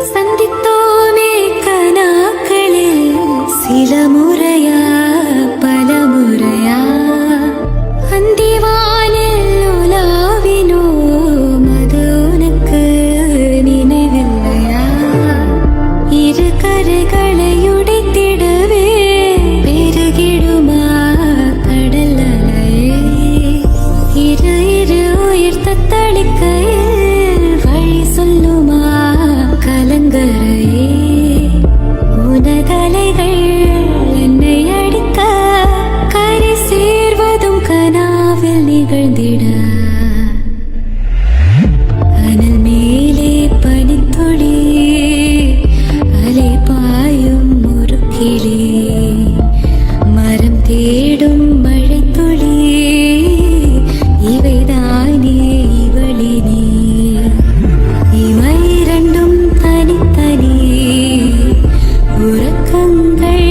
சந்தித்தோமே கனாக்களில் சில முறையா பல முறையா அந்திவானில் உலாவினோ அது உனக்கு நினைவில்லையா? இரு கரைகளை உடைத்திடவே பெருகிடுமா கடல் அலையே? இரு இரு உயிர் தத்தளிக்கையில் வழி சொல்லுமா கலங்கரையே? உனதலைகள் என்னை அடிக்க கரை சேர்வதும் கனாவில் நிகழ்ந்திட அனல் மேலே பனித்துளி அலை பாயும் முறுக்கிலே மரம் தேடும் மழைத்துளி இவைதானே இவளினே? இவை இரண்டும் தனித்தனி உறக்கங்கள்